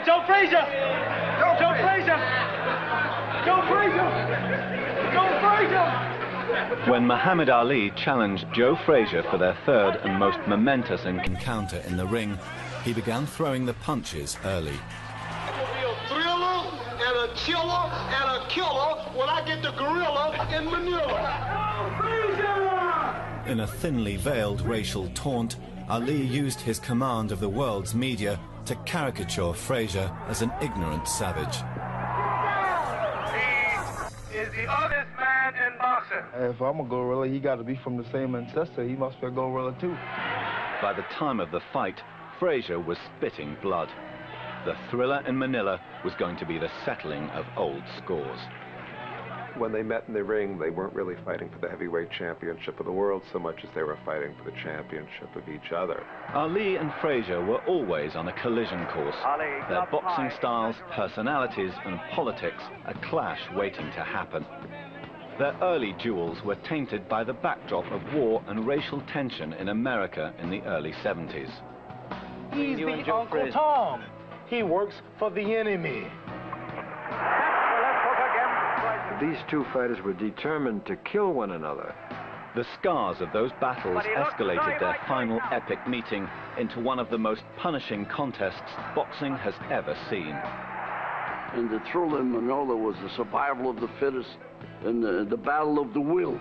Joe Frazier! Joe Frazier! Joe Frazier! Joe Frazier! When Muhammad Ali challenged Joe Frazier for their third and most momentous encounter in the ring, he began throwing the punches early. It will be a thriller and a chiller and a killer when I get the gorilla in Manila. Frazier! In a thinly veiled racial taunt, Ali used his command of the world's media to caricature Frazier as an ignorant savage. He is the oldest man in boxing. If I'm a gorilla, he got to be from the same ancestor. He must be a gorilla too. By the time of the fight, Frazier was spitting blood. The Thrilla in Manila was going to be the settling of old scores. When they met in the ring, they weren't really fighting for the heavyweight championship of the world so much as they were fighting for the championship of each other. Ali and Frazier were always on a collision course. Their boxing styles, personalities, and politics a clash waiting to happen. Their early duels were tainted by the backdrop of war and racial tension in America in the early 70s. He's the Uncle Tom. He works for the enemy. These two fighters were determined to kill one another. The scars of those battles escalated their final epic meeting into one of the most punishing contests boxing has ever seen. And the Thrilla in Manila was the survival of the fittest and the battle of the wills.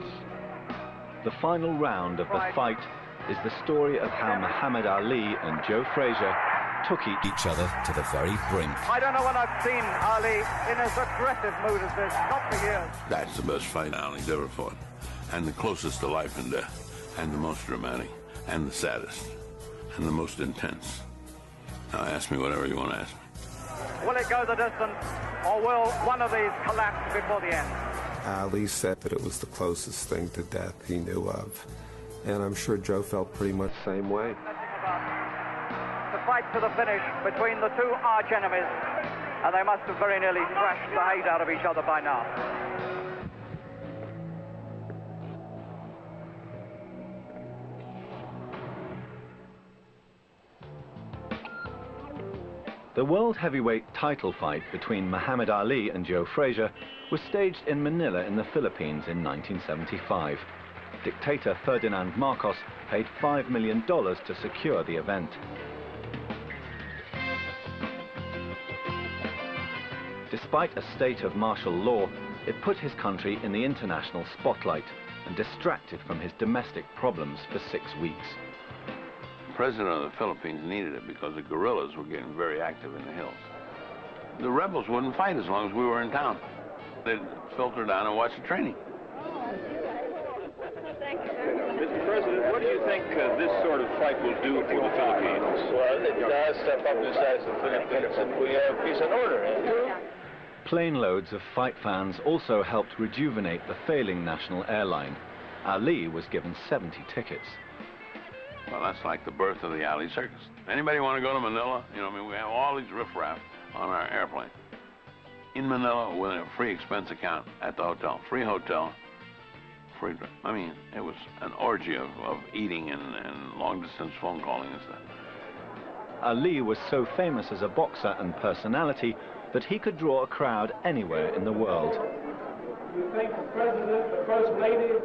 The final round of the fight is the story of how Muhammad Ali and Joe Frazier took each other to the very brink. I don't know when I've seen Ali in as aggressive mood as this, not for years. That's the best fight Ali's ever fought, and the closest to life and death, and the most dramatic, and the saddest, and the most intense. Now ask me whatever you want to ask me. Will it go the distance, or will one of these collapse before the end? Ali said that it was the closest thing to death he knew of, and I'm sure Joe felt pretty much the same way. The fight to the finish between the two arch enemies, and they must have very nearly thrashed the hate out of each other by now. The world heavyweight title fight between Muhammad Ali and Joe Frazier was staged in Manila in the Philippines in 1975. Dictator Ferdinand Marcos paid $5 million to secure the event. Despite a state of martial law, it put his country in the international spotlight and distracted from his domestic problems for 6 weeks. The president of the Philippines needed it because the guerrillas were getting very active in the hills. The rebels wouldn't fight as long as we were in town. They'd filter down and watch the training. Mr. President, what do you think this sort of fight will do for the Philippines? Well, it does step up the size of the Philippines, and we have peace and order. Plane loads of fight fans also helped rejuvenate the failing national airline. Ali was given 70 tickets. Well, that's like the birth of the Ali Circus. Anybody want to go to Manila? You know, I mean, we have all these riffraff on our airplane. In Manila, with a free expense account at the hotel, free hotel, free drink. I mean, it was an orgy of eating and long-distance phone calling and stuff. Ali was so famous as a boxer and personality that he could draw a crowd anywhere in the world. We thank the President, the First Lady,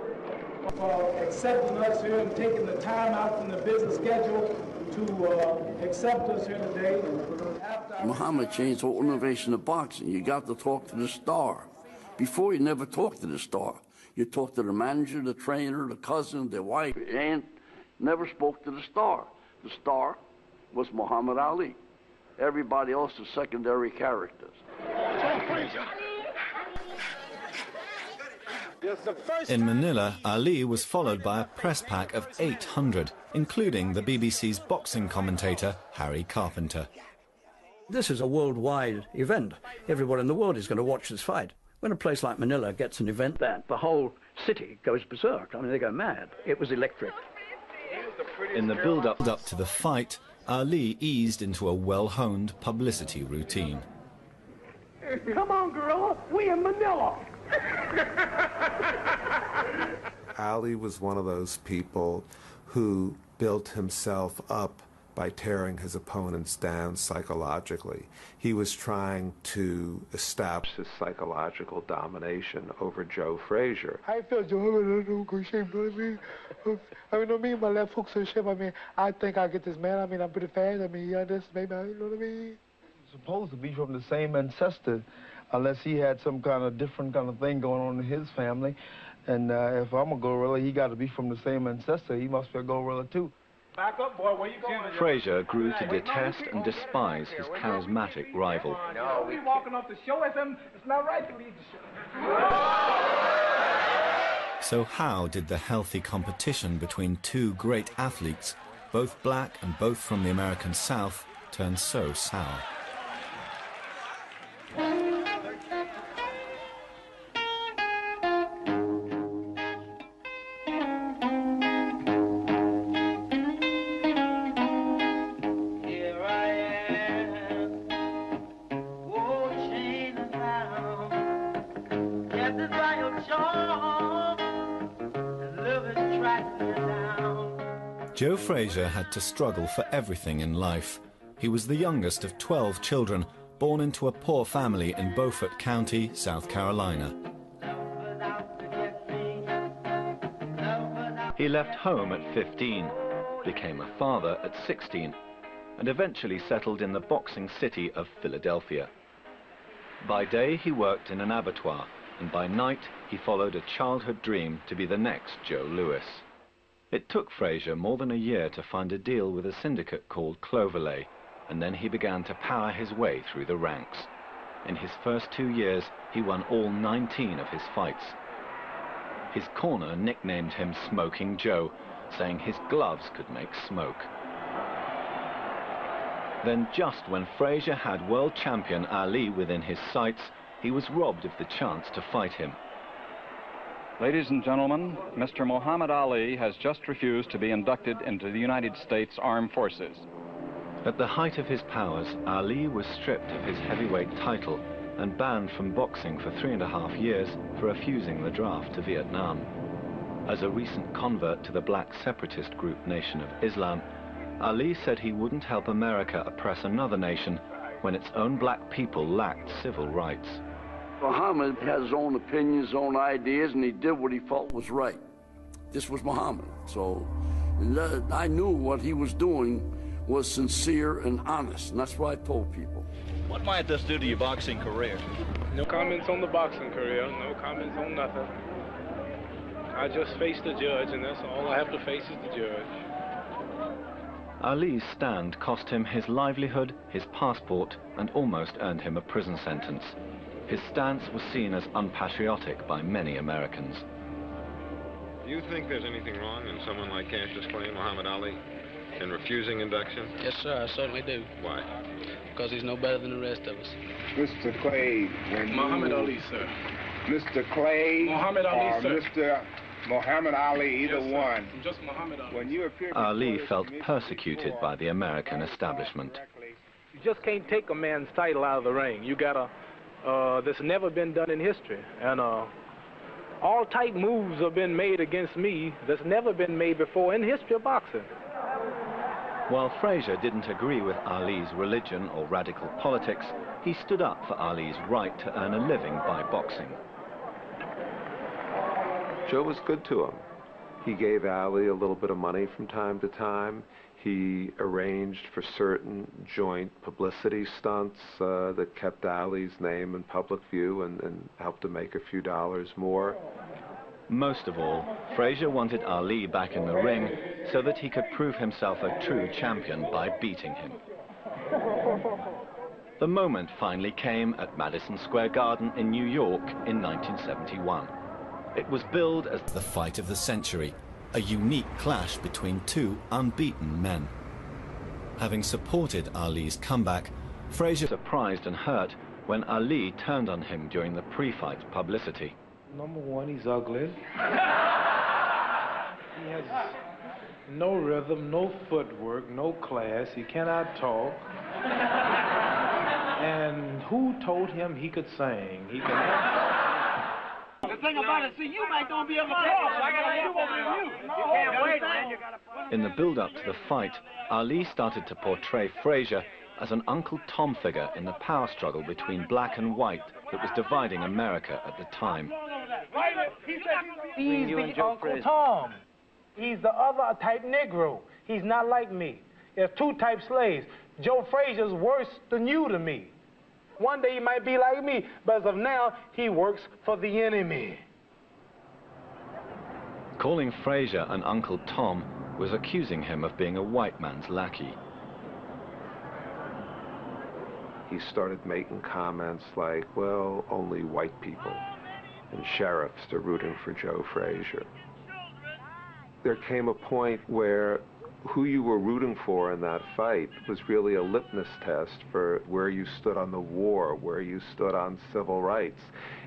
for accepting us here and taking the time out from the business schedule to accept us here today. Muhammad changed the whole innovation of boxing. You got to talk to the star. Before, you never talked to the star. You talked to the manager, the trainer, the cousin, the wife, and never spoke to the star. The star was Muhammad Ali. Everybody else is secondary characters. In Manila, Ali was followed by a press pack of 800, including the BBC's boxing commentator, Harry Carpenter. This is a worldwide event. Everyone in the world is going to watch this fight. When a place like Manila gets an event that, the whole city goes berserk. I mean, they go mad. It was electric. In the build-up to the fight, Ali eased into a well-honed publicity routine. Come on, gorilla, we in Manila. Ali was one of those people who built himself up by tearing his opponents down psychologically. He was trying to establish his psychological domination over Joe Frazier. I feel Joe, I don't go shape, you know what I mean? My left hook's in shape. I mean, I think I'll get this man. I mean, I'm pretty fast. I mean, yeah, this, maybe, you know what I mean? Supposed to be from the same ancestor, unless he had some kind of different kind of thing going on in his family. And if I'm a gorilla, he got to be from the same ancestor. He must be a gorilla, too. Back up, boy. Where you going? Frazier grew to detest and despise his charismatic rival. No, we walking off the show. It's not right to leave the show. So how did the healthy competition between two great athletes, both black and both from the American South, turn so sour? Joe Frazier had to struggle for everything in life. He was the youngest of 12 children, born into a poor family in Beaufort County, South Carolina. He left home at 15, became a father at 16, and eventually settled in the boxing city of Philadelphia. By day, he worked in an abattoir, and by night, he followed a childhood dream to be the next Joe Louis. It took Frazier more than a year to find a deal with a syndicate called Cloverley, and then he began to power his way through the ranks. In his first 2 years, he won all 19 of his fights. His corner nicknamed him Smoking Joe, saying his gloves could make smoke. Then just when Frazier had world champion Ali within his sights, he was robbed of the chance to fight him. Ladies and gentlemen, Mr. Muhammad Ali has just refused to be inducted into the United States Armed Forces. At the height of his powers, Ali was stripped of his heavyweight title and banned from boxing for 3.5 years for refusing the draft to Vietnam. As a recent convert to the black separatist group Nation of Islam, Ali said he wouldn't help America oppress another nation when its own black people lacked civil rights. Muhammad had his own opinions, his own ideas, and he did what he felt was right. This was Muhammad. So I knew what he was doing was sincere and honest, and that's what I told people. What might this do to your boxing career? No comments on the boxing career, no comments on nothing. I just face the judge, and that's all I have to face is the judge. Ali's stand cost him his livelihood, his passport, and almost earned him a prison sentence. His stance was seen as unpatriotic by many Americans. Do you think there's anything wrong in someone like Cassius Clay, Muhammad Ali, in refusing induction? Yes, sir, I certainly do. Why? Because he's no better than the rest of us. Mr. Clay, when Muhammad Ali, sir. Mr. Clay Muhammad Ali, sir. Mr. Muhammad Ali, either yes, one. Just Muhammad Ali. When you appear Ali felt persecuted by the American establishment. You just can't take a man's title out of the ring. You gotta, that's never been done in history. And all type moves have been made against me that's never been made before in the history of boxing. While Frazier didn't agree with Ali's religion or radical politics, he stood up for Ali's right to earn a living by boxing. Joe was good to him. He gave Ali a little bit of money from time to time. He arranged for certain joint publicity stunts that kept Ali's name in public view and helped him make a few dollars more. Most of all, Frazier wanted Ali back in the ring so that he could prove himself a true champion by beating him. The moment finally came at Madison Square Garden in New York in 1971. It was billed as the fight of the century, a unique clash between two unbeaten men. Having supported Ali's comeback, Frazier was surprised and hurt when Ali turned on him during the pre-fight publicity. Number one, he's ugly. He has no rhythm, no footwork, no class. He cannot talk. And who told him he could sing? He could. The thing about it, see, you might don't be able to talk. So I got to do over you. You can't wait, man. You got to. In the build-up to the fight, Ali started to portray Frazier as an Uncle Tom figure in the power struggle between black and white that was dividing America at the time. He's the Uncle Tom. He's the other type Negro. He's not like me. There's two type slaves. Joe Frazier's worse than you to me. One day he might be like me, but as of now, he works for the enemy. Calling Frazier an Uncle Tom was accusing him of being a white man's lackey. He started making comments like, well, only white people and sheriffs are rooting for Joe Frazier. There came a point where who you were rooting for in that fight was really a litmus test for where you stood on the war, where you stood on civil rights.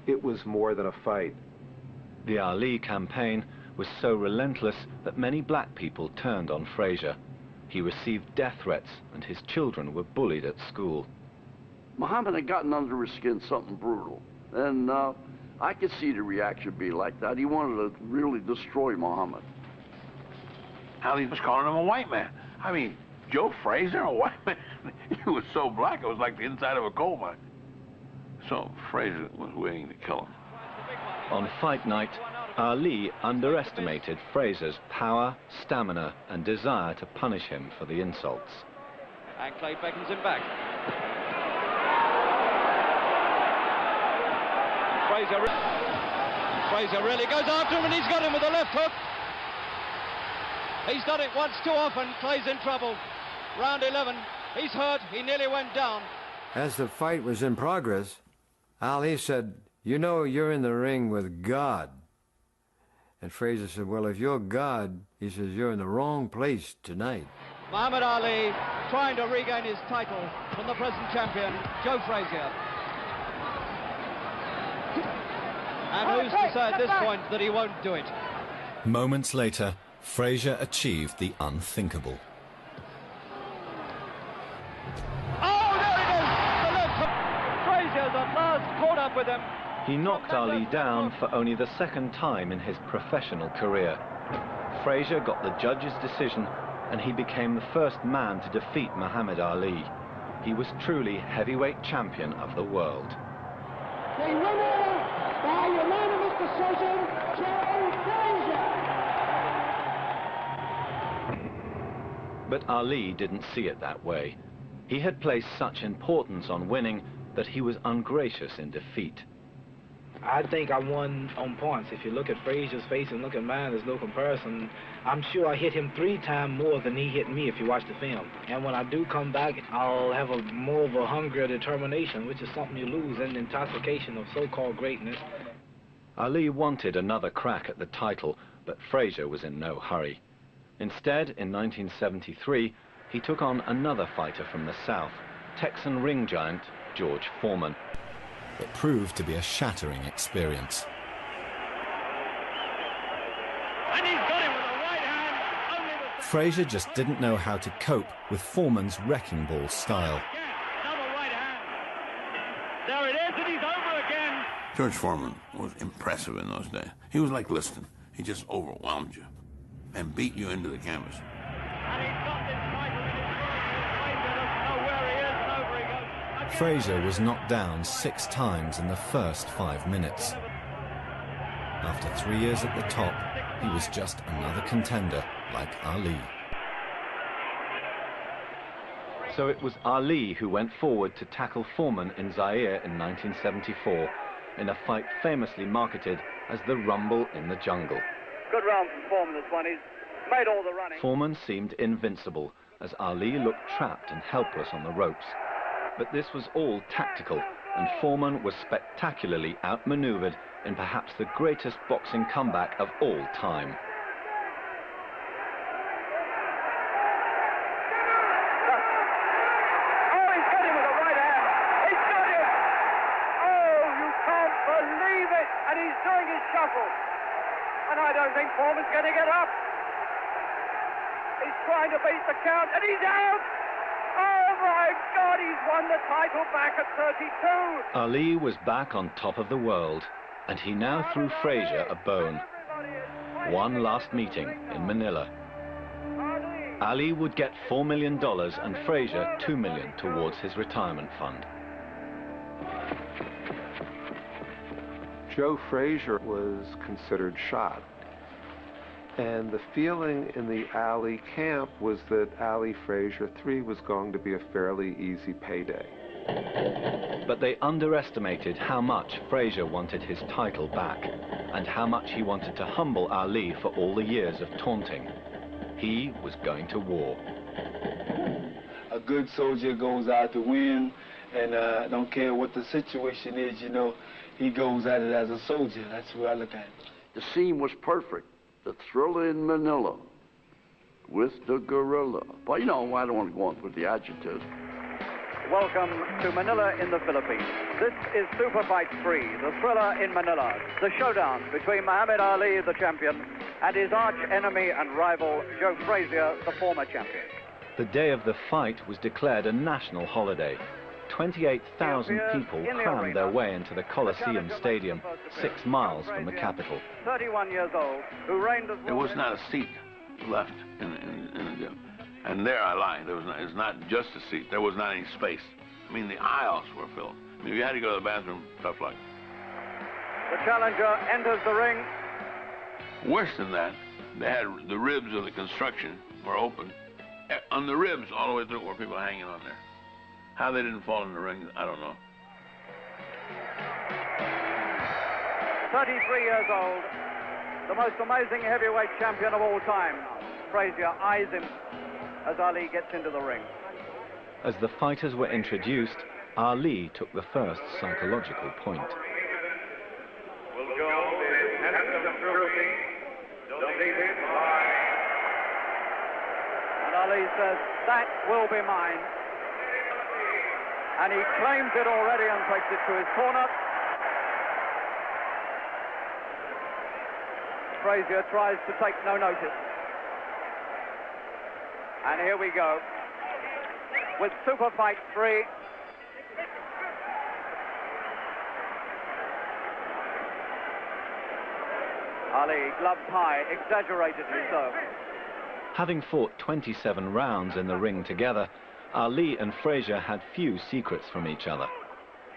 It was more than a fight. The Ali campaign was so relentless that many black people turned on Frazier. He received death threats and his children were bullied at school. Muhammad had gotten under his skin something brutal, and I could see the reaction be like that. He wanted to really destroy Muhammad. Ali was calling him a white man. I mean, Joe Frazier, a white man? He was so black, it was like the inside of a coal mine. So Frazier was waiting to kill him. On fight night, Ali underestimated Frazier's power, stamina, and desire to punish him for the insults. And Clay beckons him back. Frazier really goes after him, and he's got him with a left hook. He's done it once too often. Clay's in trouble. Round 11. He's hurt. He nearly went down. As the fight was in progress, Ali said, "You know you're in the ring with God." And Frazier said, "Well, if you're God," he says, "you're in the wrong place tonight." Muhammad Ali trying to regain his title from the present champion, Joe Frazier. And who's to say at this point that he won't do it? Moments later, Frazier achieved the unthinkable. Oh, there it is! The left hook. Frazier's at last caught up with him. He knocked Ali down for only the second time in his professional career. Frazier got the judge's decision, and he became the first man to defeat Muhammad Ali. He was truly heavyweight champion of the world. The winner by unanimous decision, Joe Frazier. But Ali didn't see it that way. He had placed such importance on winning that he was ungracious in defeat. I think I won on points. If you look at Frazier's face and look at mine, there's no comparison. I'm sure I hit him 3 times more than he hit me if you watch the film. And when I do come back, I'll have more of a hunger or determination, which is something you lose in the intoxication of so-called greatness. Ali wanted another crack at the title, but Frazier was in no hurry. Instead, in 1973, he took on another fighter from the South, Texan ring giant George Foreman. It proved to be a shattering experience. And he's got him with a right hand. Frazier just didn't know how to cope with Foreman's wrecking ball style. Another right hand. There it is, and he's over again. George Foreman was impressive in those days. He was like Liston. He just overwhelmed you and beat you into the canvas. And he's got this title in his throat. Frazier doesn't know where he is, and over he goes. Frazier was knocked down 6 times in the first 5 minutes. After 3 years at the top, he was just another contender like Ali. So it was Ali who went forward to tackle Foreman in Zaire in 1974, in a fight famously marketed as the Rumble in the Jungle. Good round from Foreman, this one. He's made all the running. Foreman seemed invincible as Ali looked trapped and helpless on the ropes. But this was all tactical, and Foreman was spectacularly outmaneuvered in perhaps the greatest boxing comeback of all time. Oh, he's got him with a right hand. He's got him. Oh, you can't believe it. And he's doing his shuffle. And I don't think Foreman's going to get up. He's trying to beat the count, and he's out. Oh, my God, he's won the title back at 32. Ali was back on top of the world, and he now threw Frazier a bone. One last meeting in Manila. Ali would get $4 million and Frazier $2 million towards his retirement fund. Joe Frazier was considered shot. And the feeling in the Ali camp was that Ali Frazier III was going to be a fairly easy payday. But they underestimated how much Frazier wanted his title back, and how much he wanted to humble Ali for all the years of taunting. He was going to war. A good soldier goes out to win, and don't care what the situation is, you know, he goes at it as a soldier. That's the way I look at it. The scene was perfect. The Thrilla in Manila with the gorilla. But you know, I don't want to go on with the adjectives. Welcome to Manila in the Philippines. This is Super Fight 3, the Thrilla in Manila, the showdown between Muhammad Ali, the champion, and his arch enemy and rival, Joe Frazier, the former champion. The day of the fight was declared a national holiday. 28,000 people crammed their way into the Coliseum Stadium, 6 miles from the capital. 31 years old, who reigned as... There was not a seat left in the gym. And there I lie, it's not just a seat, there was not any space. I mean, the aisles were filled. I mean, if you had to go to the bathroom, tough luck. The challenger enters the ring. Worse than that, they had the ribs of the construction were open. On the ribs, all the way through, were people hanging on there. How they didn't fall in the ring, I don't know. 33 years old, the most amazing heavyweight champion of all time. Frazier eyes him as Ali gets into the ring. As the fighters were introduced, Ali took the first psychological point. Will go and Ali says, that will be mine. And he claims it already and takes it to his corner. Frazier tries to take no notice. And here we go with Super Fight 3. Ali, gloves high, exaggeratedly so. Having fought 27 rounds in the ring together, Ali and Frazier had few secrets from each other.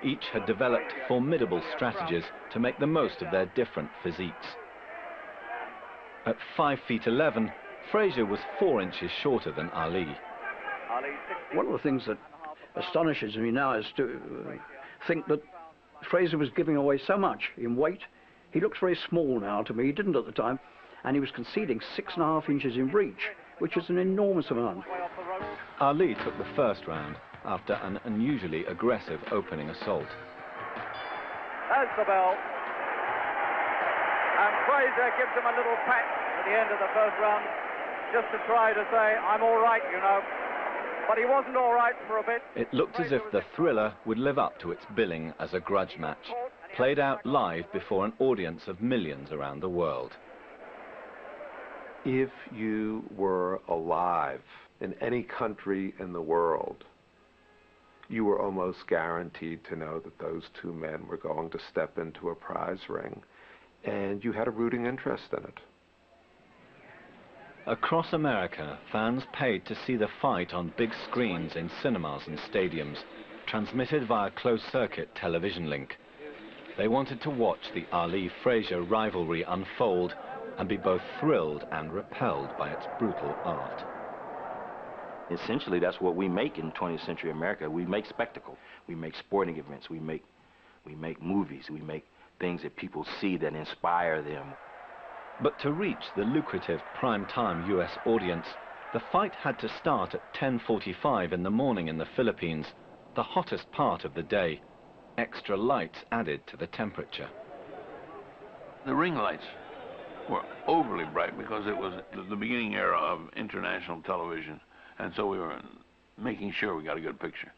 Each had developed formidable strategies to make the most of their different physiques. At 5 feet 11, Frazier was 4 inches shorter than Ali. One of the things that astonishes me now is to think that Frazier was giving away so much in weight. He looks very small now to me. He didn't at the time. And he was conceding 6.5 inches in reach, which is an enormous amount. Ali took the first round after an unusually aggressive opening assault. There's the bell. And Frazier gives him a little pat at the end of the first round, just to try to say, I'm all right, you know. But he wasn't all right for a bit. It looked as if the Thrilla would live up to its billing as a grudge match, played out live before an audience of millions around the world. If you were alive in any country in the world, you were almost guaranteed to know that those two men were going to step into a prize ring, and you had a rooting interest in it. Across America, fans paid to see the fight on big screens in cinemas and stadiums, transmitted via closed-circuit television link. They wanted to watch the Ali-Frazier rivalry unfold and be both thrilled and repelled by its brutal art. Essentially, that's what we make in 20th century America. We make spectacle. We make sporting events. We make movies. We make things that people see that inspire them. But to reach the lucrative prime-time US audience, the fight had to start at 10:45 in the morning in the Philippines, the hottest part of the day. Extra lights added to the temperature. The ring lights were overly bright because it was the beginning era of international television, and so we were making sure we got a good picture.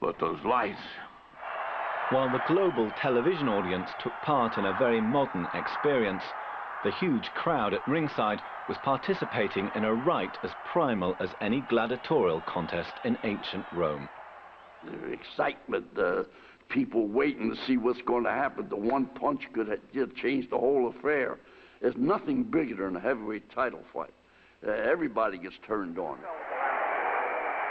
But those lights... While the global television audience took part in a very modern experience, the huge crowd at ringside was participating in a rite as primal as any gladiatorial contest in ancient Rome. The excitement, the people waiting to see what's going to happen. The one punch could have just changed the whole affair. There's nothing bigger than a heavyweight title fight. everybody gets turned on.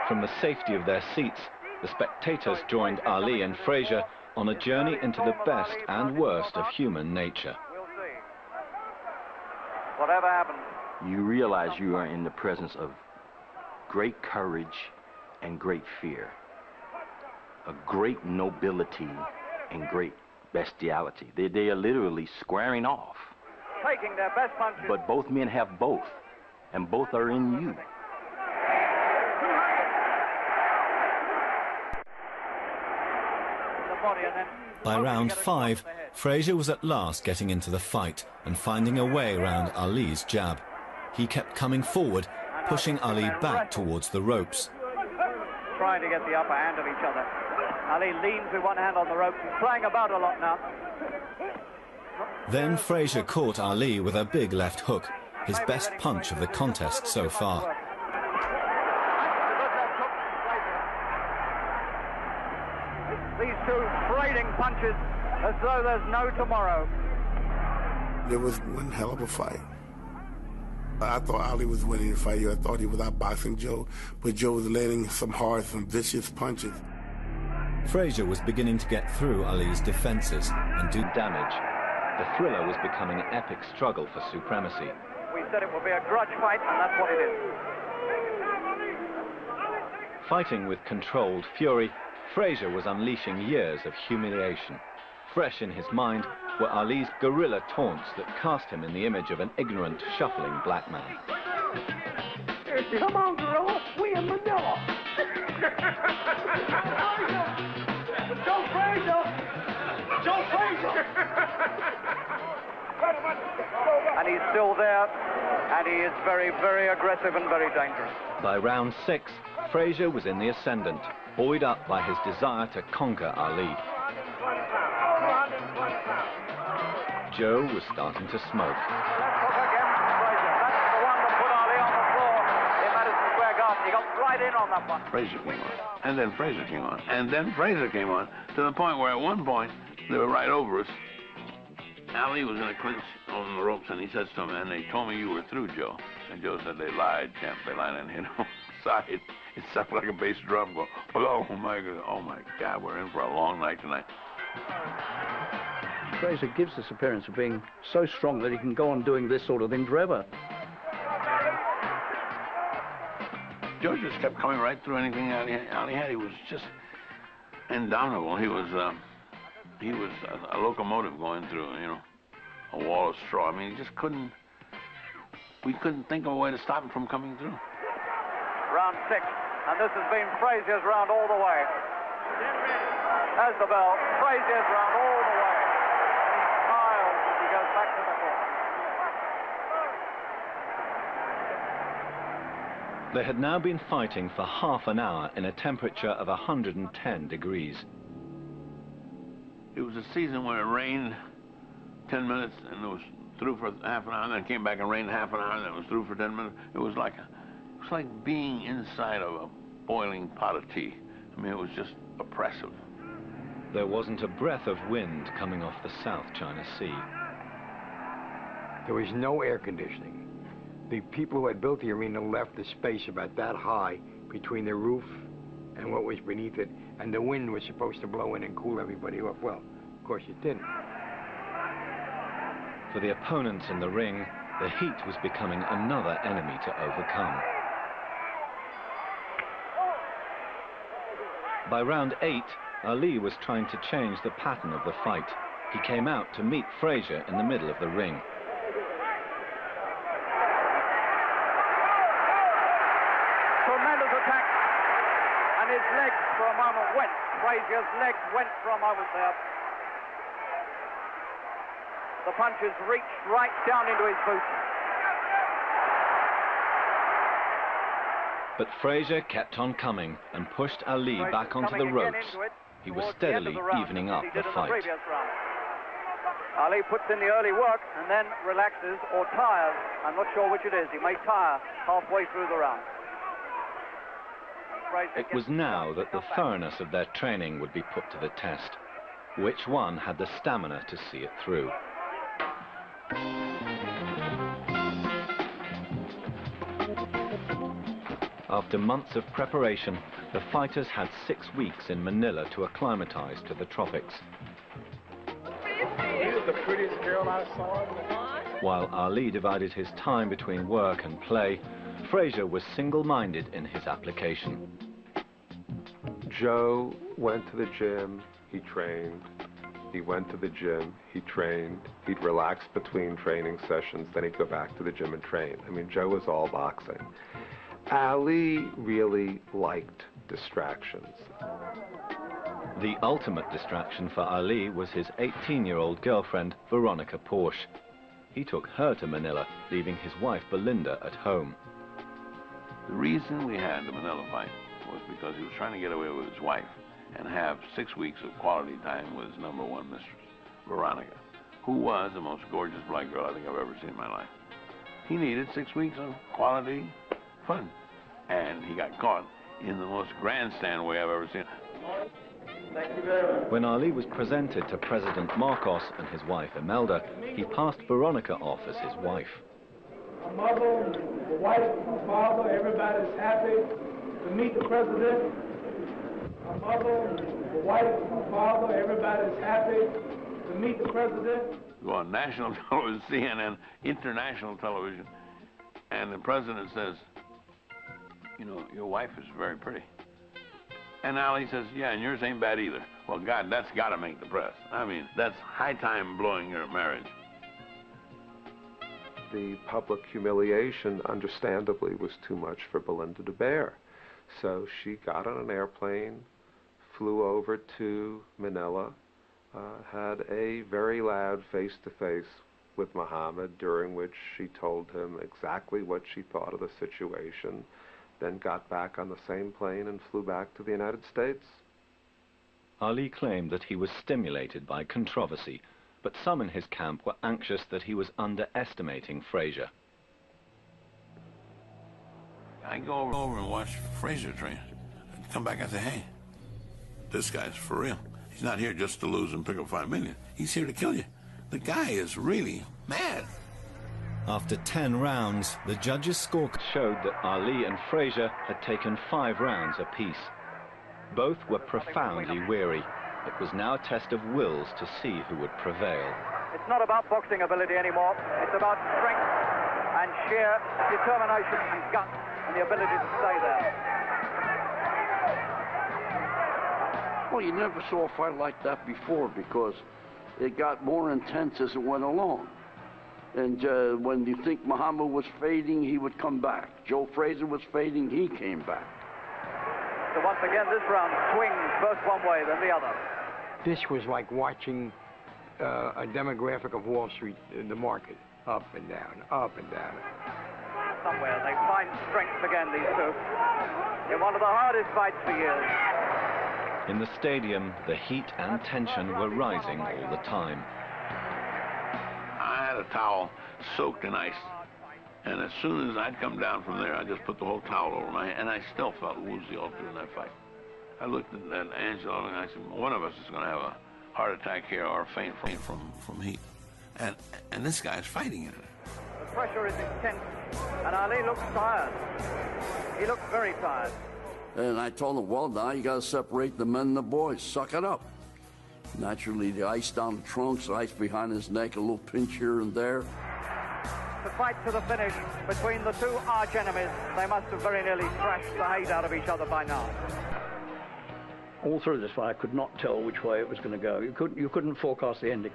From the safety of their seats, the spectators joined Ali and Frazier on a journey into the best and worst of human nature. We'll see. Whatever happens. You realize you are in the presence of great courage and great fear, a great nobility and great bestiality. They are literally squaring off. Taking their best punches. But both men have both, and both are in you. By round 5, Frazier was at last getting into the fight and finding a way around Ali's jab. He kept coming forward, pushing Ali back towards the ropes. Trying to get the upper hand of each other. Ali leans with one hand on the ropes. He's flying about a lot now. Then Frazier caught Ali with a big left hook, his best punch of the contest so far. These two freighting punches as though there's no tomorrow. It was one hell of a fight. I thought Ali was winning the fight. I thought he was outboxing Joe, but Joe was landing some hard, some vicious punches. Frazier was beginning to get through Ali's defenses and do damage. The Thrilla was becoming an epic struggle for supremacy. We said it would be a grudge fight, and that's what it is. Fighting with controlled fury, Frazier was unleashing years of humiliation. Fresh in his mind were Ali's guerrilla taunts that cast him in the image of an ignorant, shuffling black man. Come on, gorilla, we in Manila. Joe Frazier! Joe Frazier! And he's still there, and he is very, very aggressive and very dangerous. By round 6, Frazier was in the ascendant, buoyed up by his desire to conquer Ali. Joe was starting to smoke. He got right in on that one. Frazier came on, and then Frazier came on, and then Frazier came on, to the point where at one point they were right over us. Ali was in a clinch on the ropes, and he says to him, and they told me you were through, Joe. And Joe said, they lied, champ, they lied, and hit him side. It sounded like a bass drum go, oh my God, we're in for a long night tonight. Frazier gives this appearance of being so strong that he can go on doing this sort of thing forever. Joe just kept coming right through anything Ali had. He was just indomitable. He was a locomotive going through, a wall of straw. I mean, we couldn't think of a way to stop him from coming through. Round 6, and this has been Frazier's round all the way. As the bell, Frazier's round all the way. And he smiles as he goes back to the court. They had now been fighting for half an hour in a temperature of 110 degrees. It was a season where it rained 10 minutes and it was through for half an hour, and then came back and rained half an hour and then it was through for 10 minutes. It was like being inside of a boiling pot of tea. I mean, it was just oppressive. There wasn't a breath of wind coming off the South China Sea. There was no air conditioning. The people who had built the arena left the space about that high between the roof and what was beneath it, and the wind was supposed to blow in and cool everybody off. Well, of course it didn't. For the opponents in the ring, the heat was becoming another enemy to overcome. By round 8, Ali was trying to change the pattern of the fight. He came out to meet Frazier in the middle of the ring. Tremendous attack. And his legs for a moment went. Frazier's legs went for a moment there. The punches reached right down into his boots. But Frazier kept on coming and pushed Ali back onto the ropes. He was steadily evening up the fight. Ali puts in the early work and then relaxes or tires. I'm not sure which it is. He may tire halfway through the round. It was now that the thoroughness of their training would be put to the test. Which one had the stamina to see it through? After months of preparation, the fighters had 6 weeks in Manila to acclimatize to the tropics. She's the prettiest girl I saw. While Ali divided his time between work and play, Frazier was single-minded in his application. Joe went to the gym, he trained. He went to the gym, he trained. He'd relax between training sessions, then he'd go back to the gym and train. I mean, Joe was all boxing. Ali really liked distractions. The ultimate distraction for Ali was his 18-year-old girlfriend, Veronica Porsche. He took her to Manila, leaving his wife, Belinda, at home. The reason we had the Manila fight was because he was trying to get away with his wife and have 6 weeks of quality time with his #1 mistress, Veronica, who was the most gorgeous black girl I think I've ever seen in my life. He needed 6 weeks of quality fun, and he got caught in the most grandstand way I've ever seen. When Ali was presented to President Marcos and his wife Imelda, he passed Veronica off as his wife. My mother, the wife, my father, everybody's happy to meet the president. My mother, the wife, my father, everybody's happy to meet the president. Go on national television, CNN, international television, and the president says, you know, your wife is very pretty. And Ali says, yeah, and yours ain't bad either. Well, God, that's got to make the press. I mean, that's high time blowing your marriage. The public humiliation, understandably, was too much for Belinda to bear. So she got on an airplane, flew over to Manila, had a very loud face-to-face with Muhammad, during which she told him exactly what she thought of the situation, then got back on the same plane and flew back to the United States. Ali claimed that he was stimulated by controversy, but some in his camp were anxious that he was underestimating Frazier. I go over and watch Frazier train. I come back and say, hey, this guy's for real. He's not here just to lose and pick up $5 million. He's here to kill you. The guy is really mad. After 10 rounds, the judges' score showed that Ali and Frazier had taken 5 rounds apiece. Both were profoundly weary. It was now a test of wills to see who would prevail. It's not about boxing ability anymore. It's about strength and sheer determination and gut and the ability to stay there. Well, you never saw a fight like that before because it got more intense as it went along. And when you think Muhammad was fading, he would come back. Joe Frazier was fading, he came back. So once again, this round swings first one way, then the other. This was like watching a demographic of Wall Street, the market, up and down, up and down. Somewhere they find strength again, these two, in one of the hardest fights for years. In the stadium, the heat and tension were rising all the time. I had a towel soaked in ice, and as soon as I'd come down from there, I just put the whole towel over my hand, and I still felt woozy all through that fight. I looked at Angelo and I said, one of us is going to have a heart attack here or a faint from heat. And this guy's fighting in it. The pressure is intense, and Ali looks tired. He looks very tired. And I told him, well, now you got to separate the men and the boys. Suck it up. Naturally, the ice down the trunks, ice behind his neck, a little pinch here and there. The fight to the finish between the two arch enemies. They must have very nearly thrashed the hate out of each other by now. All through this fight, I could not tell which way it was going to go. You couldn't forecast the ending.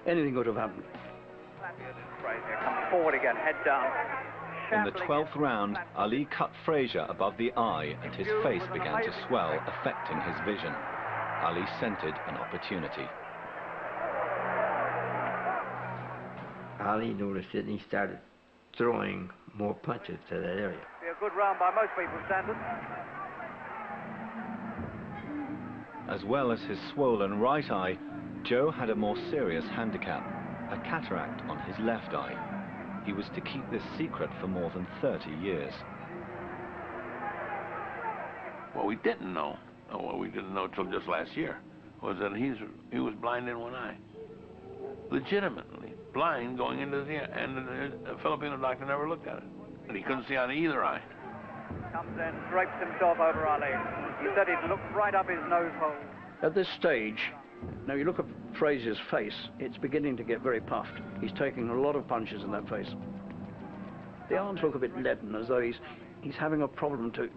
Anything could have happened. Frazier comes forward again, head down. In the 12th round, Ali cut Frazier above the eye and his face began to swell, affecting his vision. Ali scented an opportunity. Ali noticed it and he started throwing more punches to that area. Be a good round by most people's standards. As well as his swollen right eye, Joe had a more serious handicap, a cataract on his left eye. He was to keep this secret for more than 30 years. What we didn't know, or what we didn't know till just last year, was that he was blind in one eye. Legitimately blind going into the ear, and the Filipino doctor never looked at it. And he couldn't see out of either eye. Comes in, drapes himself over Ali. He said he'd looked right up his nose hole. At this stage, now you look at Frazier's face, it's beginning to get very puffed. He's taking a lot of punches in that face. The arms look a bit leaden, as though he's having a problem to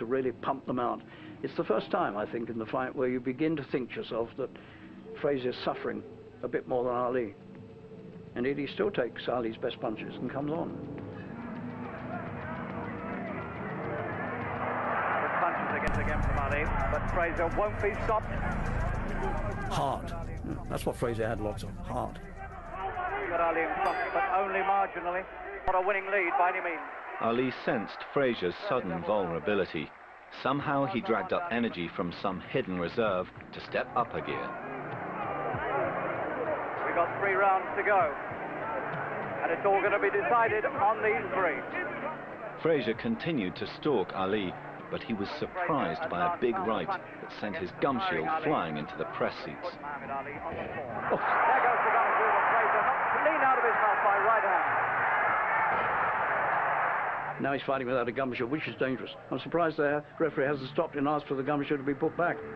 really pump them out. It's the first time, I think, in the fight where you begin to think to yourself that Frazier's suffering a bit more than Ali. Indeed, he still takes Ali's best punches and comes on. The punches again from Ali, but Frazier won't be stopped. Heart. That's what Frazier had lots of, heart. Got Ali in front, but only marginally. Not a winning lead by any means. Ali sensed Frazier's sudden vulnerability. Somehow he dragged up energy from some hidden reserve to step up a gear. We've got 3 rounds to go, and it's all going to be decided on these 3. Frazier continued to stalk Ali, but he was surprised by a big right that sent his gum shield flying into the press seats. Oh. There goes the gum shield of Frazier, knocked clean out of his mouth by right hand. Now he's fighting without a gum shield, which is dangerous. I'm surprised the referee hasn't stopped and asked for the gum shield to be put back. Frazier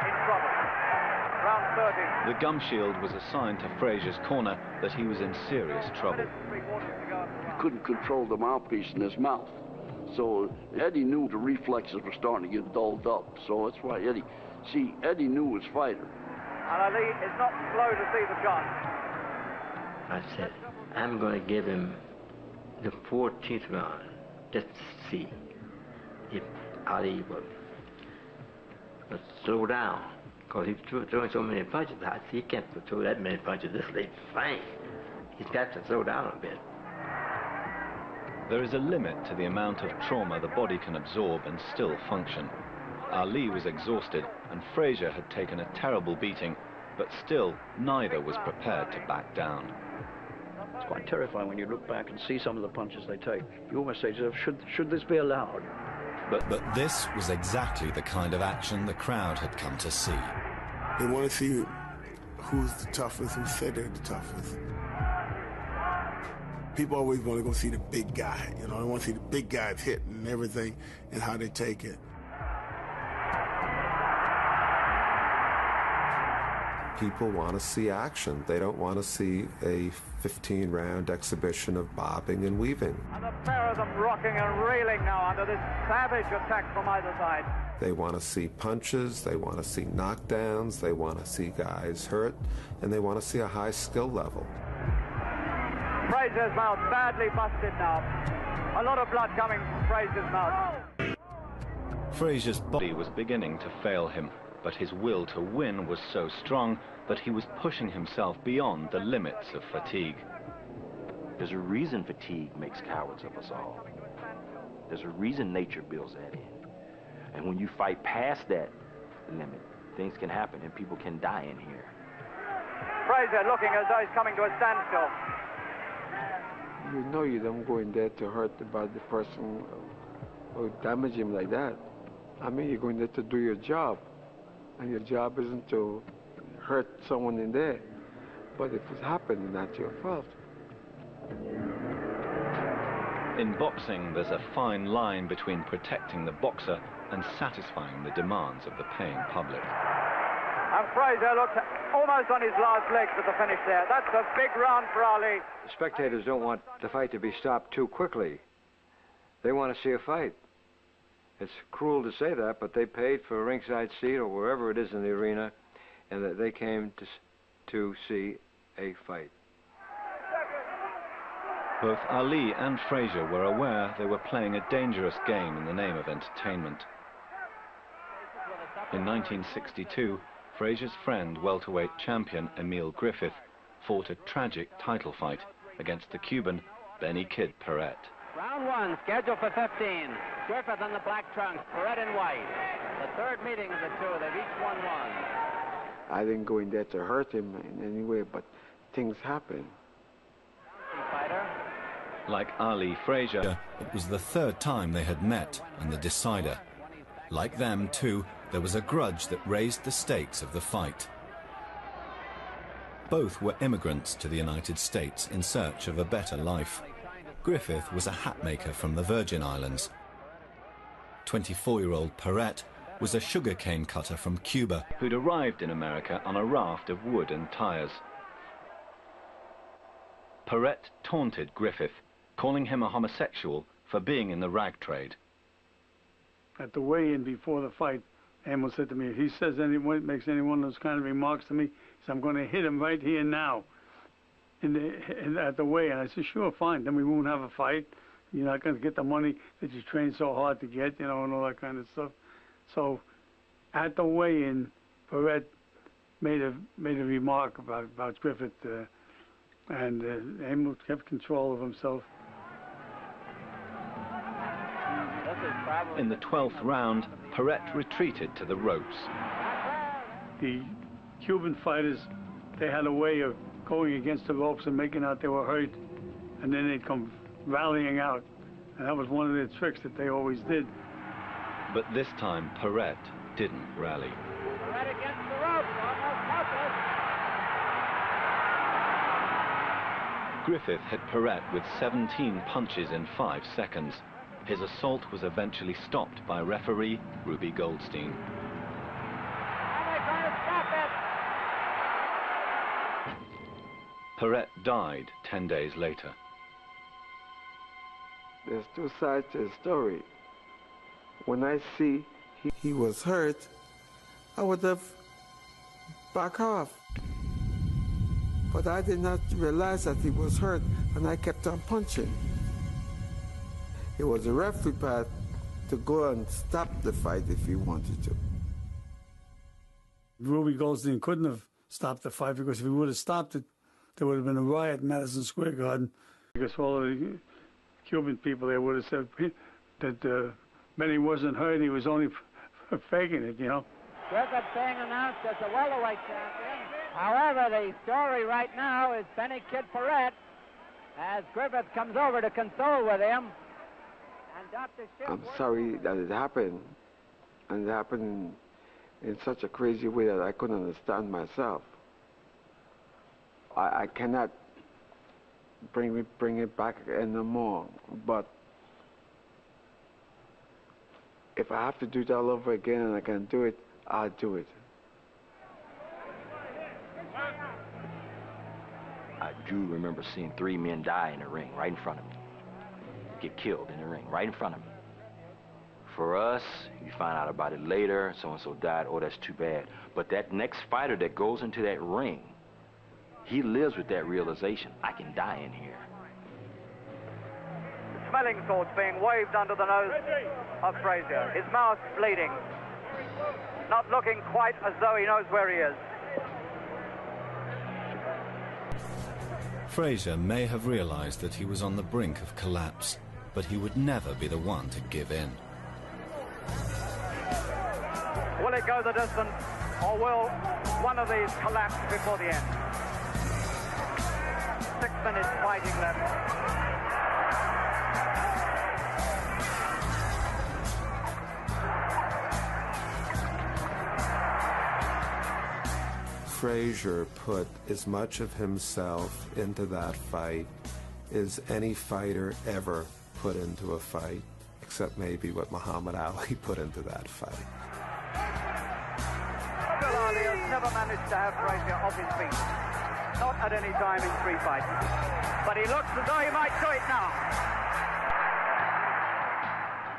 in trouble. Round 30. The gum shield was a sign to Frazier's corner that he was in serious trouble. He couldn't control the mouthpiece in his mouth. So Eddie knew the reflexes were starting to get dulled up. So that's why Eddie knew his fighter. And Ali is not slow to see the chance. I said, I'm going to give him the 14th round just to see if Ali will slow down. Because he's throwing so many punches, I see he can't throw that many punches this late fight. He's got to slow down a bit. There is a limit to the amount of trauma the body can absorb and still function. Ali was exhausted and Frazier had taken a terrible beating, but still neither was prepared to back down. It's quite terrifying when you look back and see some of the punches they take. You almost say to yourself, should this be allowed? But this was exactly the kind of action the crowd had come to see. They want to see who's the toughest, who said they're the toughest. People always want to go see the big guy, you know, they want to see the big guys hitting and everything and how they take it. People want to see action. They don't want to see a 15-round exhibition of bobbing and weaving. And the pair of them rocking and reeling now under this savage attack from either side. They want to see punches, they want to see knockdowns, they want to see guys hurt, and they want to see a high skill level. Frazier's mouth badly busted now. A lot of blood coming from Frazier's mouth. Frazier's body was beginning to fail him, but his will to win was so strong that he was pushing himself beyond the limits of fatigue. There's a reason fatigue makes cowards of us all. There's a reason nature builds that in. And when you fight past that limit, things can happen and people can die in here. Frazier looking as though he's coming to a standstill. You know you don't go in there to hurt the person or damage him like that. I mean, you're going there to do your job. And your job isn't to hurt someone in there. But if it's happened, that's your fault. In boxing, there's a fine line between protecting the boxer and satisfying the demands of the paying public. And Frazier looked almost on his last legs at the finish there. That's a big round for Ali. The spectators don't want the fight to be stopped too quickly. They want to see a fight. It's cruel to say that, but they paid for a ringside seat or wherever it is in the arena, and that they came to see a fight. Both Ali and Frazier were aware they were playing a dangerous game in the name of entertainment. In 1962, Frazier's friend, welterweight champion Emil Griffith, fought a tragic title fight against the Cuban Benny Kid Paret. Round 1, scheduled for 15. Griffith in the black trunks, Paret in white. The third meeting of the two, they've each won one. I didn't go in there to hurt him in any way, but things happen. Like Ali Frazier, it was the third time they had met and the decider. Like them, too, there was a grudge that raised the stakes of the fight. Both were immigrants to the United States in search of a better life. Griffith was a hat maker from the Virgin Islands. 24-year-old Perrette was a sugarcane cutter from Cuba, who'd arrived in America on a raft of wood and tyres. Perrette taunted Griffith, calling him a homosexual for being in the rag trade. At the weigh-in before the fight, Emil said to me, if he says anyone, makes any one of those kind of remarks to me, he said, I'm going to hit him right here now at the weigh-in. I said, sure, fine, then we won't have a fight. You're not going to get the money that you trained so hard to get, you know, and all that kind of stuff. So at the weigh-in, Perrette made a remark about Griffith, and Emil kept control of himself. In the 12th round, Perrette retreated to the ropes. The Cuban fighters, they had a way of going against the ropes and making out they were hurt, and then they'd come rallying out. And that was one of their tricks that they always did. But this time, Perrette didn't rally. Right against the rope, almost helpless. Griffith hit Perrette with 17 punches in 5 seconds. His assault was eventually stopped by referee Ruby Goldstein. And they're going to stop it. Perrette died 10 days later. There's two sides to the story. When I see he was hurt, I would have backed off. But I did not realize that he was hurt, and I kept on punching. It was a referee part to go and stop the fight if he wanted to. Ruby Goldstein couldn't have stopped the fight, because if he would have stopped it, there would have been a riot in Madison Square Garden. Because all of the Cuban people there would have said that Benny wasn't hurt, he was only faking it, you know. Griffith being announced as the welterweight champion. However, the story right now is Benny Kid Perrette, as Griffith comes over to console with him. And Dr. Schiff, I'm sorry that it happened, and it happened in such a crazy way that I couldn't understand myself. I cannot bring it back anymore, but if I have to do it all over again and I can do it, I'll do it. I do remember seeing 3 men die in the ring right in front of me. Get killed in the ring right in front of me. For us, you find out about it later, so-and-so died, oh, that's too bad. But that next fighter that goes into that ring, he lives with that realization, I can die in here. Smelling salts being waved under the nose of Frazier. His mouth bleeding. Not looking quite as though he knows where he is. Frazier may have realized that he was on the brink of collapse, but he would never be the one to give in. Will it go the distance, or will one of these collapse before the end? 6 minutes fighting left. Frazier put as much of himself into that fight as any fighter ever put into a fight, except maybe what Muhammad Ali put into that fight. Still, Ali has never managed to have Frazier off his feet. Not at any time in 3 fights. But he looks as though he might do it now.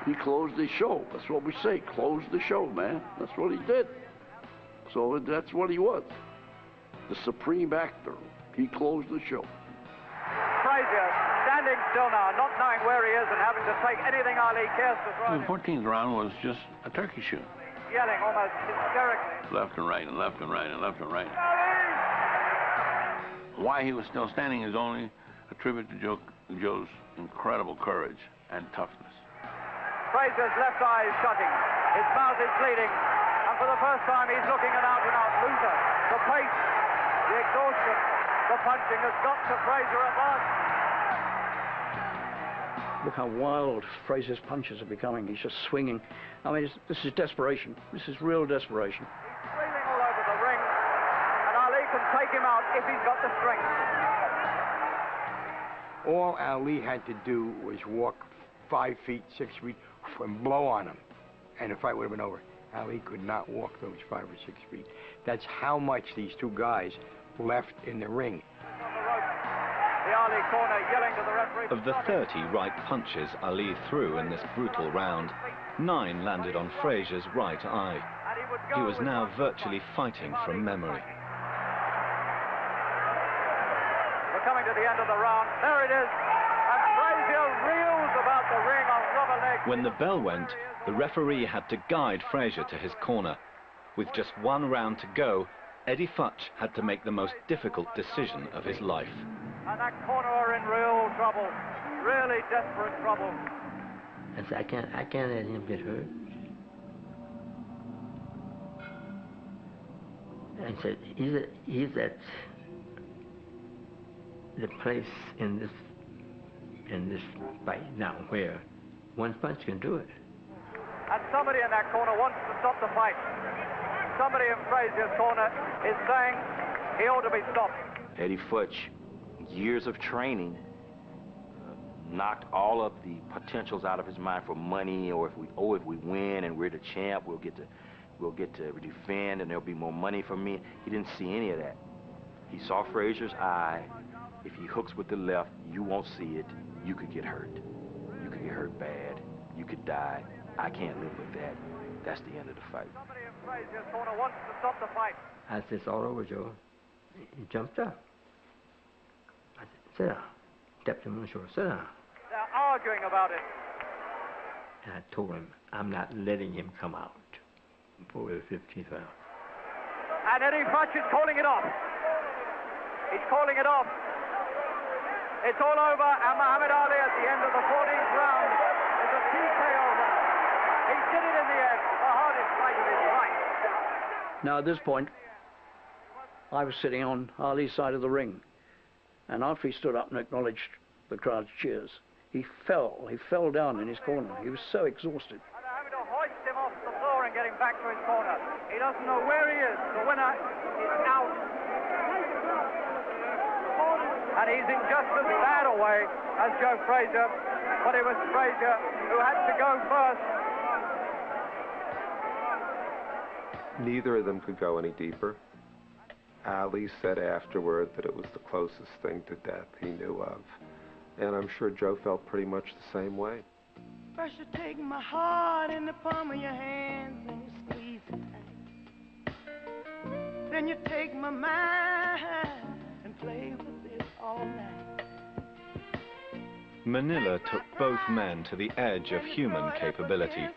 He closed the show. That's what we say. Closed the show, man. That's what he did. So that's what he was. The supreme actor. He closed the show. Frazier standing still now, not knowing where he is and having to take anything Ali cares to throw. The 14th round was just a turkey shoot. Yelling almost hysterically. Left and right and left and right and left and right. Why he was still standing is only a tribute to Joe's incredible courage and toughness. Frazier's left eye is shutting. His mouth is bleeding. And for the first time, he's looking an out-and-out loser. The pace, the exhaustion, the punching has got to Frazier at last. Look how wild Frazier's punches are becoming. He's just swinging. I mean, this is desperation. This is real desperation. He's screaming all over the ring, and Ali can take him out if he's got the strength. All Ali had to do was walk 5 feet, 6 feet, and blow on him, and the fight would have been over. Ali could not walk those 5 or 6 feet. That's how much these two guys left in the ring. The Ali corner yelling to the referee. Of the 30 right punches Ali threw in this brutal round, 9 landed on Frazier's right eye. He was now virtually fighting from memory. We're coming to the end of the round. There it is. And Frazier reels about the ring on rubber legs. When the bell went, the referee had to guide Frazier to his corner. With just 1 round to go, Eddie Futch had to make the most difficult decision of his life. And that corner are in real trouble. Really desperate trouble. I said, I can't let him get hurt. And said, he's at the place in this fight now where 1 punch can do it. And somebody in that corner wants to stop the fight. Somebody in Frazier's corner is saying he ought to be stopped. Eddie Futch, years of training, knocked all of the potentials out of his mind for money, or if we win and we're the champ, we'll get to defend and there'll be more money for me. He didn't see any of that. He saw Frazier's eye. If he hooks with the left, you won't see it. You could get hurt. You could get hurt bad. You could die. I can't live with that. That's the end of the fight. Somebody in Frazier's corner wants to stop the fight. I said, it's all over, Joe. He jumped up. I said, sit down. Tapped him on the shoulder, sit down. They're arguing about it. And I told him, I'm not letting him come out before the 15th round. And Eddie Futch is calling it off. He's calling it off. It's all over, and Muhammad Ali at the end of the 14th round is a TKO winner. He did it in the end, the hardest fight of his life. Now at this point, I was sitting on Ali's side of the ring, and after he stood up and acknowledged the crowd's cheers, he fell down in his corner. He was so exhausted. They're having to hoist him off the floor and get him back to his corner. He doesn't know where he is. The winner is out. And he's in just as bad a way as Joe Frazier, but it was Frazier who had to go first. Neither of them could go any deeper. Ali said afterward that it was the closest thing to death he knew of. And I'm sure Joe felt pretty much the same way. First you take my heart in the palm of your hands and you squeeze it tight. Then you take my mind and play with it all night. Manila took both men to the edge of human capability.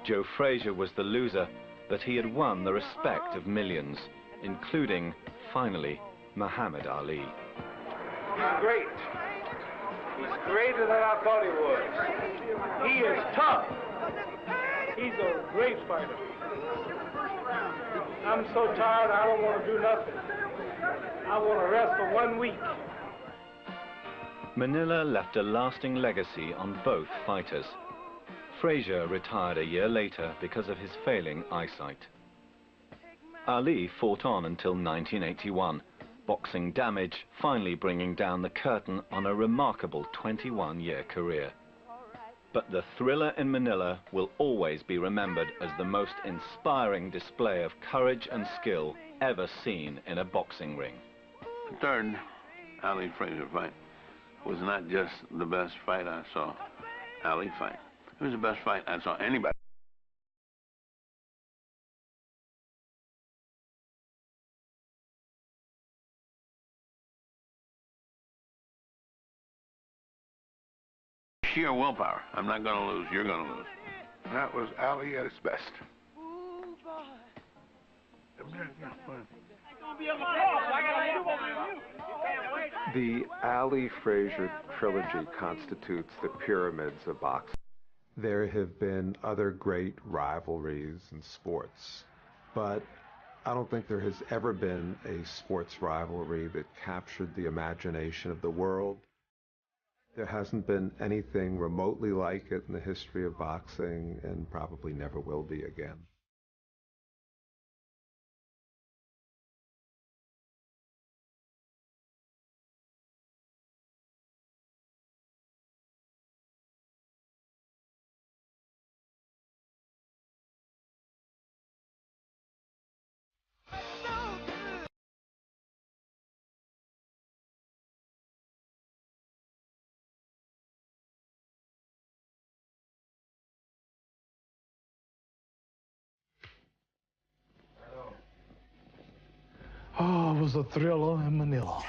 Joe Frazier was the loser, but he had won the respect of millions, including, finally, Muhammad Ali. He's great. He's greater than I thought he was. He is tough. He's a great fighter. I'm so tired, I don't want to do nothing. I want to rest for 1 week. Manila left a lasting legacy on both fighters. Frazier retired a year later because of his failing eyesight. Ali fought on until 1981, boxing damage finally bringing down the curtain on a remarkable 21-year career. But the Thrilla in Manila will always be remembered as the most inspiring display of courage and skill ever seen in a boxing ring. The third Ali-Frazier fight was not just the best fight I saw Ali fight. It was the best fight I saw anybody. Sheer willpower. I'm not going to lose. You're going to lose. That was Ali at his best. The Ali-Frazier trilogy constitutes the pyramids of boxing. There have been other great rivalries in sports, but I don't think there has ever been a sports rivalry that captured the imagination of the world. There hasn't been anything remotely like it in the history of boxing, and probably never will be again. Oh, it was a thriller in Manila.